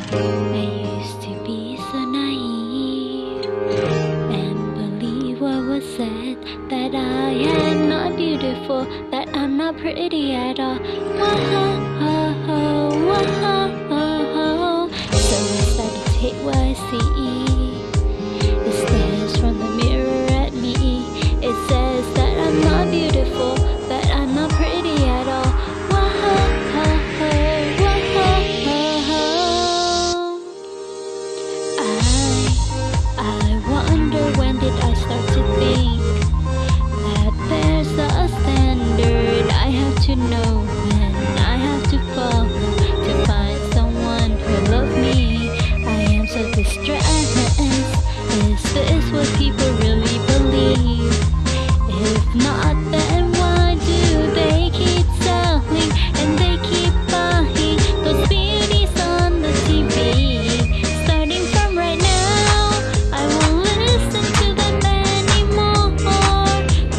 I used to be so naive and believe what was said, that I am not beautiful, that I'm not pretty at all. Whoa, whoa. So I started to hate what I see. It stares from the mirror at me. It says that I'm not beautiful, that I'm not pretty at all. I wonder, when did I start to think that there's a standard I have to know and I have to follow to find someone who loves me? I am so distressed. Is this what people really believe? If not, then why do they keep selling and they keep buying those beauties on the TV? Starting from right now, I won't listen to them anymore.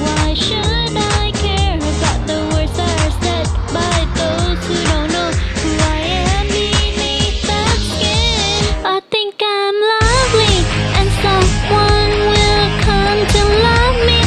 Why should I care about the words that are said by those who don't know who I am beneath that skin? I think I'm lovely and someone will come to love me.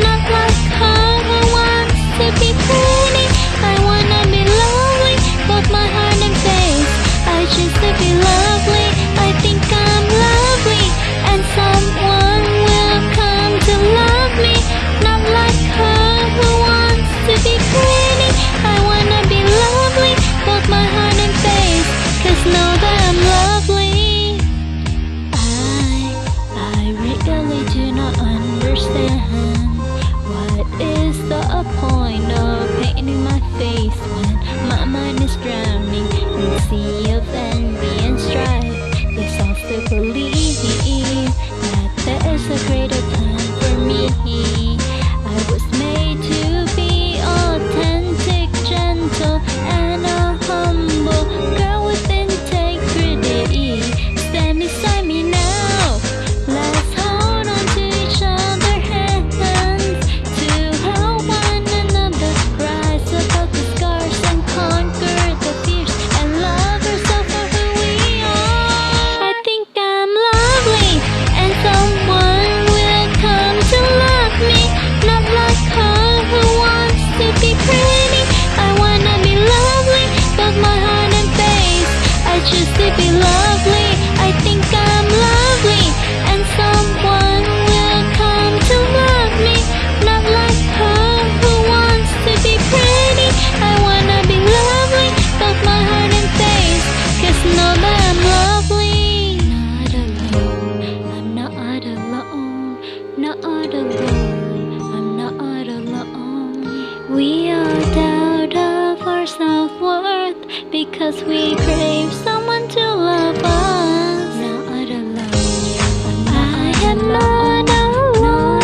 Not like her who wants to be pretty. I wanna be lovely, both my heart and face. I choose to be lovely. I think I'm lovely and someone will come to love me. Not like her who wants to be pretty. I wanna be lovely, both my heart and face. Cause know that I'm lovely. I really do not understand. What is the point of painting my face when my mind is drowning in a sea of envy and strife? Yes, I'll still believe that there is a greater plan for me. I was made to be authentic, gentle, and a humble girl with integrity. Stand beside me now. Let's hold on to each other's hands to help one another rise above the scars and conquer the fears and love ourselves for who we are. I think I'm lovely and someone will come to love me. Not like her who wants to be pretty. I wanna be lovely, both my heart and face. I choose to be lovely. I think I'm lovely and someone will come to love me. Not like her who wants to be pretty. I wanna be lovely, both my heart and face. Cause know that I'm lovely. Not alone. I'm not alone. I'm not alone. We all doubt of our self-worth because we crave someone to love us. Not alone. I am not alone.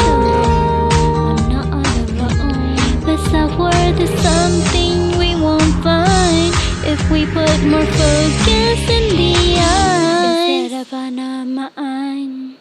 I'm not alone. But self-worth is something we won't find if we put more focus in the eyes instead of on our mind.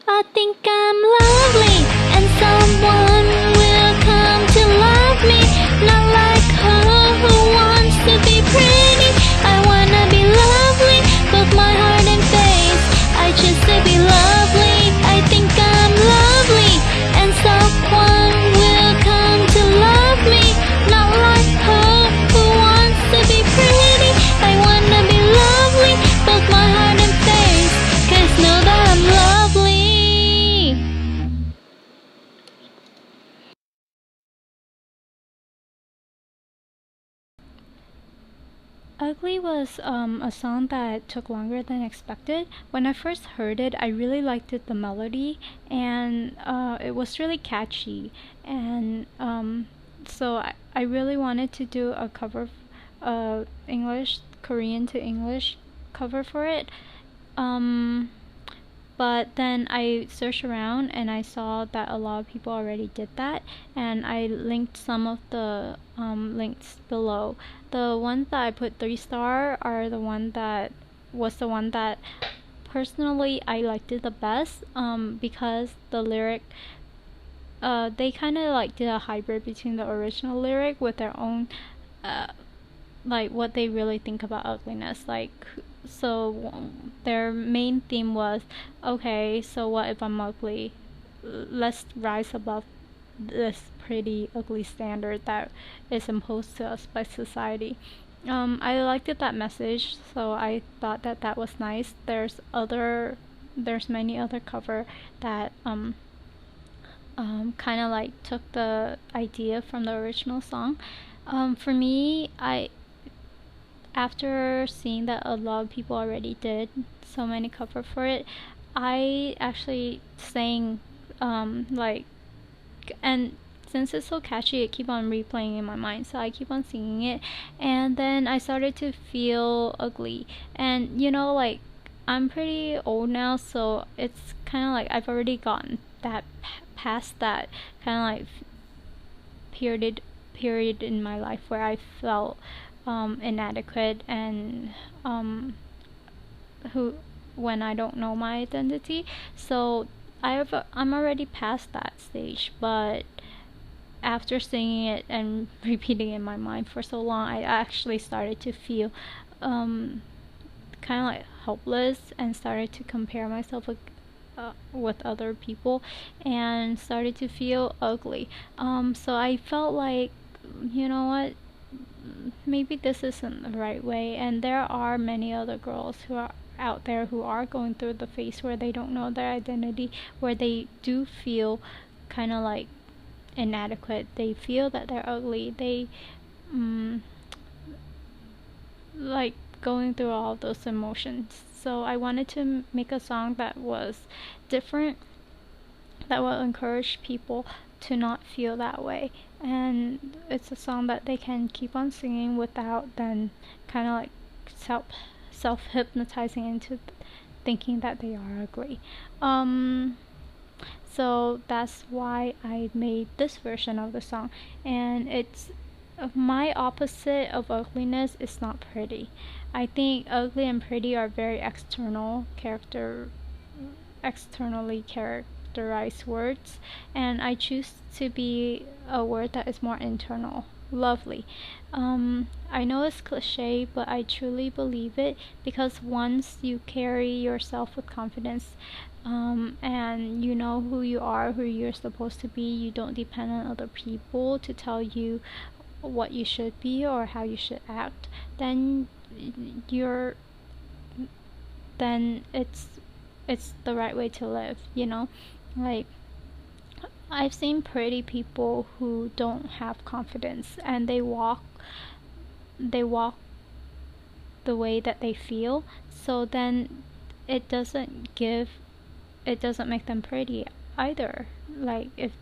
I think I'm lovely and someone will come to love me. Not like her who wants to be pretty. I wanna be lovely, both my heart and face. I choose to be lovely. I think I'm lovely and someone will come to love me. Not like her who wants to be pretty. I wanna be lovely, both my heart and face. Cause know that I'm lovely. Ugly was a song that took longer than expected. When I first heard it, I really liked the melody, and it was really catchy. And so I really wanted to do a cover, English, Korean to English cover for it. But then I searched around and I saw that a lot of people already did that, and I linked some of the links below. The ones that I put 3-star are the one that was the one that personally I liked it the best, because the lyric, they kind of like did a hybrid between the original lyric with their own like what they really think about ugliness. Like, so their main theme was, okay, so what if I'm ugly? Let's rise above this pretty ugly standard that is imposed to us by society. I liked that message, so I thought that was nice. There's many other cover that kind of like took the idea from the original song. For me, after seeing that a lot of people already did so many cover for it, I actually sang like, and since it's so catchy, it keep on replaying in my mind, so I keep on singing it. And then I started to feel ugly, and like, I'm pretty old now, so it's kind of like I've already gotten that past that kind of like period in my life where I felt inadequate, and who when I don't know my identity. So I'm already past that stage, but after singing it and repeating it in my mind for so long, I actually started to feel kind of like helpless, and started to compare myself with other people, and started to feel ugly. So I felt like, you know what, maybe this isn't the right way, and there are many other girls who are out there who are going through the phase where they don't know their identity, where they do feel kind of like inadequate, they feel that they're ugly, they like going through all of those emotions. So I wanted to make a song that was different, that will encourage people to not feel that way, and it's a song that they can keep on singing without then kind of like self hypnotizing into thinking that they are ugly. So that's why I made this version of the song, and it's my opposite of ugliness is not pretty. I think ugly and pretty are very externally characterized words, and I choose to be a word that is more internal, lovely. I know it's cliche, but I truly believe it, because once you carry yourself with confidence, and you know who you are, who you're supposed to be, you don't depend on other people to tell you what you should be or how you should act, then you're then it's the right way to live, like, I've seen pretty people who don't have confidence, and they walk the way that they feel, so then it doesn't make them pretty either. Like, if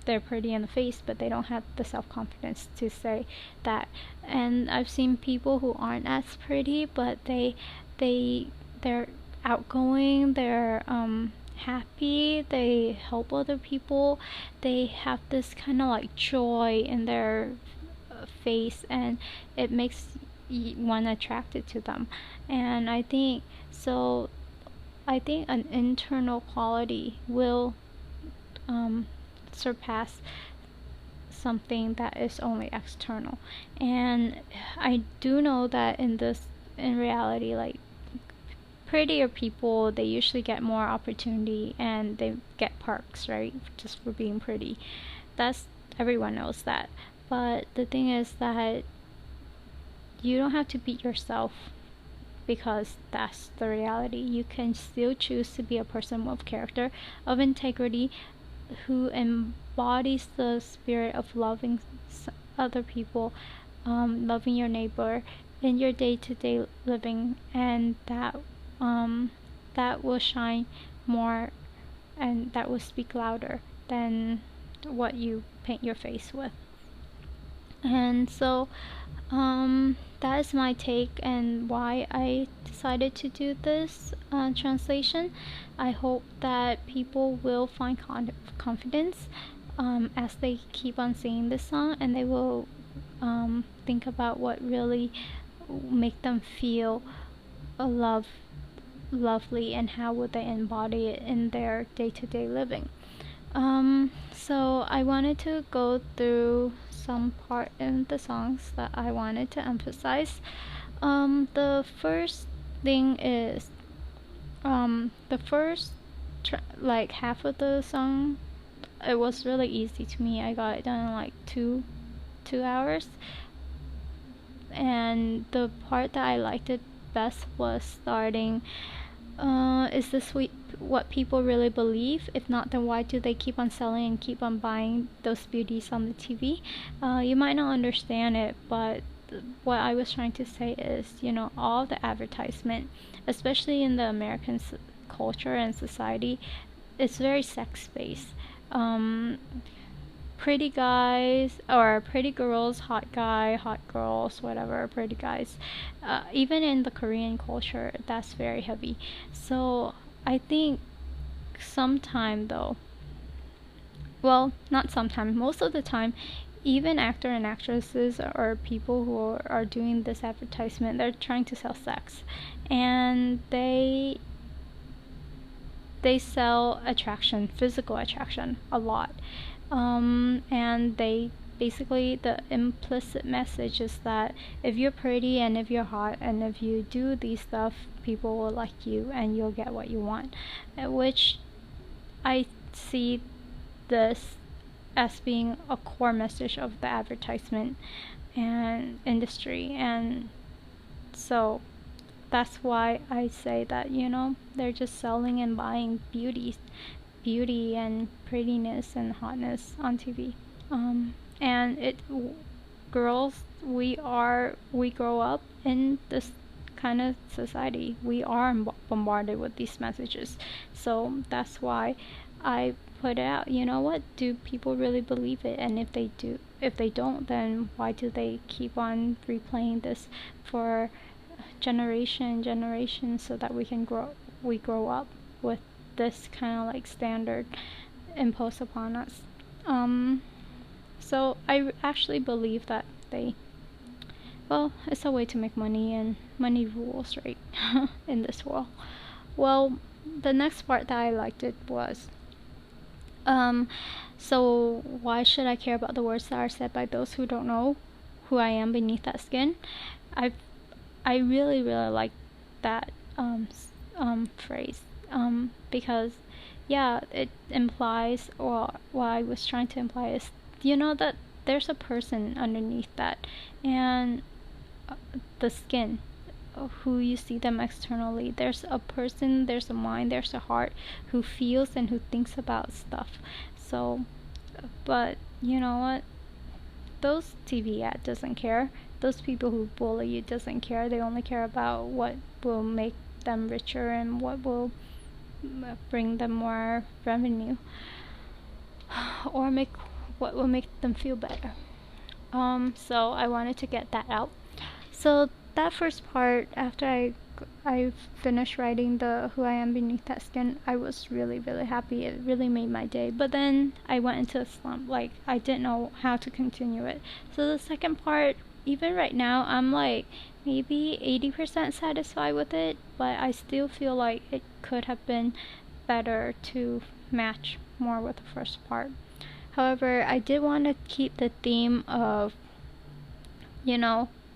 they're pretty in the face but they don't have the self-confidence to say that. And I've seen people who aren't as pretty, but they're outgoing, they're happy, they help other people, they have this kind of like joy in their face, and it makes one attracted to them. And I think an internal quality will surpass something that is only external. And I do know that in reality, like, prettier people, they usually get more opportunity, and they get perks, right, just for being pretty. Everyone knows that. But the thing is that you don't have to beat yourself, because that's the reality. You can still choose to be a person of character, of integrity, who embodies the spirit of loving other people, loving your neighbor in your day-to-day living, and that will shine more, and that will speak louder than what you paint your face with. And so that is my take and why I decided to do this translation. I hope that people will find confidence as they keep on singing this song, and they will think about what really make them feel lovely, and how would they embody it in their day-to-day living. So I wanted to go through some part in the songs that I wanted to emphasize. The first thing is, the first like half of the song, it was really easy to me. I got it done in like two hours, and the part that I liked it best was starting. Is this what people really believe? If not, then why do they keep on selling and keep on buying those beauties on the TV? You might not understand it, but what I was trying to say is, all the advertisement, especially in the American culture and society, it's very sex based. Pretty guys or pretty girls, hot guy, hot girls, whatever, pretty guys. Even in the Korean culture, that's very heavy. So I think sometime though, well, not sometime, most of the time, even actor and actresses or people who are doing this advertisement, they're trying to sell sex, and they sell attraction, physical attraction, a lot. And they basically, the implicit message is that if you're pretty and if you're hot and if you do these stuff, people will like you and you'll get what you want. Which I see this as being a core message of the advertisement and industry. And so that's why I say that, they're just selling and buying beauty and prettiness and hotness on TV. And girls, we grow up in this kind of society. We are bombarded with these messages. So that's why I put it out. You know what? Do people really believe it? And if they don't, then why do they keep on replaying this for generation so that we grow up with this kind of like standard imposed upon us. So I actually believe that it's a way to make money, and money rules, right? In this world. Well, the next part that I liked it was, so why should I care about the words that are said by those who don't know who I am beneath that skin? I really like that phrase, because it implies, or what I was trying to imply is, that there's a person underneath that, and the skin, who you see them externally. There's a person, there's a mind, there's a heart who feels and who thinks about stuff. So, but you know what? Those TV ad doesn't care. Those people who bully you doesn't care. They only care about what will make them richer and what will bring them more revenue, or what will make them feel better. So I wanted to get that out. So that first part, after I finished writing the who I am beneath that skin, I was really happy. It really made my day. But then I went into a slump. Like, I didn't know how to continue it. So the second part, even right now, I'm like maybe 80% satisfied with it, but I still feel like it could have been better to match more with the first part. However, I did want to keep the theme of,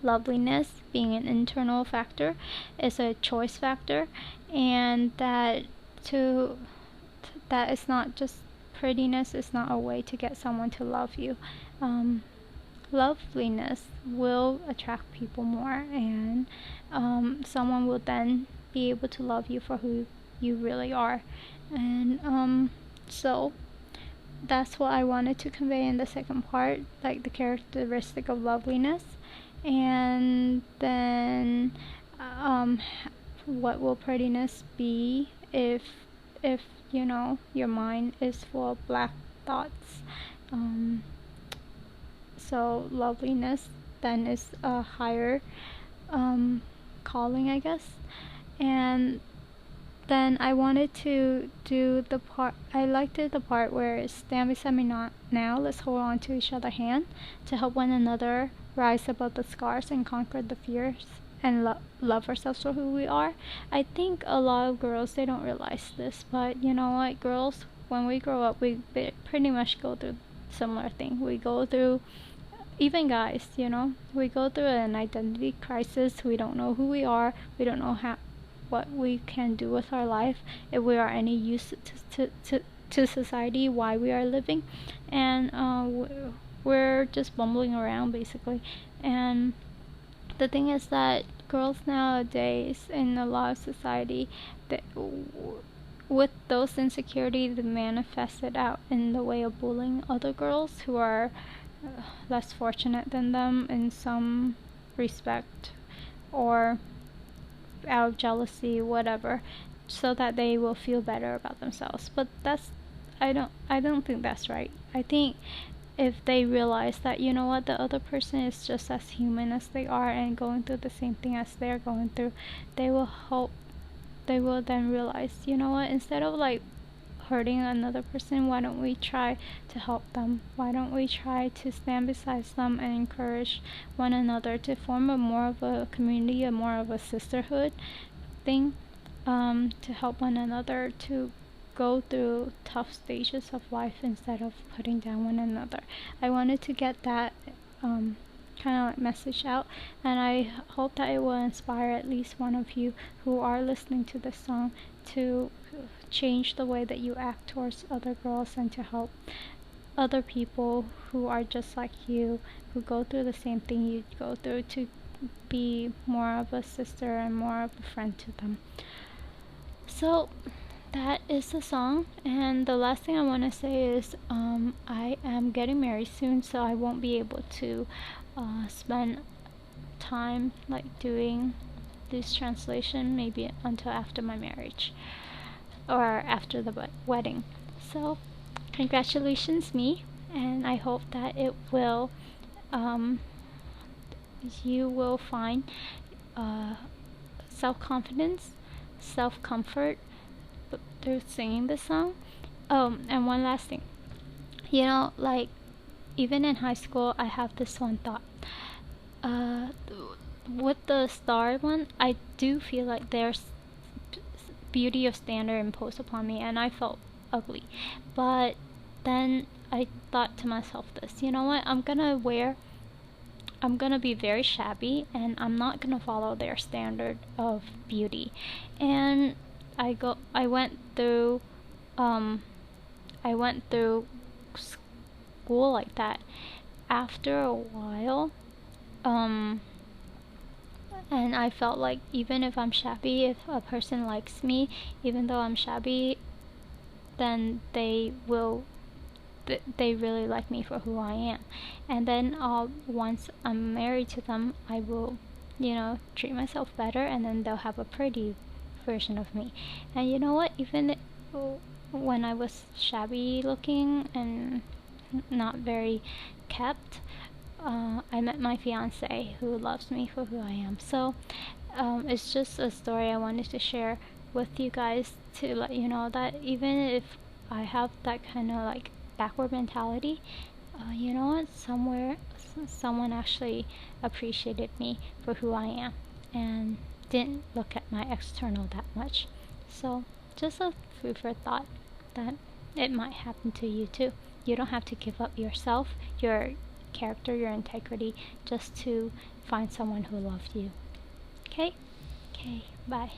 loveliness being an internal factor, is a choice factor, and that it's not just prettiness, is not a way to get someone to love you. Loveliness will attract people more, and someone will then be able to love you for who you really are. And so that's what I wanted to convey in the second part, like the characteristic of loveliness. And then what will prettiness be if your mind is full of black thoughts? So loveliness then is a higher calling, I guess. And then I wanted to do the part, I liked it, the part where it's stand beside me now, let's hold on to each other's hand to help one another rise above the scars and conquer the fears and love ourselves for who we are. I think a lot of girls, they don't realize this, but you know what, girls, when we grow up, we pretty much go through similar thing. We go through, even guys, we go through an identity crisis. We don't know who we are. We don't know what we can do with our life, if we are any use to society, why we are living, and we're just bumbling around basically. And the thing is that girls nowadays in a lot of society, with those insecurities, they manifest it out in the way of bullying other girls who are less fortunate than them in some respect, or out of jealousy, whatever, so that they will feel better about themselves. But I don't think that's right. I think if they realize that, you know what, the other person is just as human as they are and going through the same thing as they're going through, they will then realize, you know what, instead of like hurting another person, why don't we try to help them? Why don't we try to stand beside them and encourage one another to form a more of a community, a more of a sisterhood thing, to help one another to go through tough stages of life instead of putting down one another. I wanted to get that kind of like message out, and I hope that it will inspire at least one of you who are listening to this song to change the way that you act towards other girls, and to help other people who are just like you, who go through the same thing you go through, to be more of a sister and more of a friend to them. So that is the song. And the last thing I want to say is I am getting married soon, so I won't be able to spend time like doing this translation maybe until after my marriage or after the wedding. So congratulations me, and I hope that it will you will find self-confidence, self-comfort through singing this song. And one last thing, like even in high school, I have this one thought. With the star one, I do feel like there's beauty of standard imposed upon me, and I felt ugly. But then I thought to myself this, you know what, I'm gonna be very shabby, and I'm not gonna follow their standard of beauty. And I went through school like that. After a while, and I felt like even if I'm shabby, if a person likes me, even though I'm shabby, then they really like me for who I am. And then once I'm married to them, I will, treat myself better, and then they'll have a pretty version of me. And you know what, even when I was shabby looking and not very kept, I met my fiance who loves me for who I am. So it's just a story I wanted to share with you guys, to let you know that even if I have that kind of like backward mentality, you know what, someone actually appreciated me for who I am and didn't look at my external that much. So just a food for thought that it might happen to you too. You don't have to give up yourself, your character, your integrity, just to find someone who loves you. Okay, bye.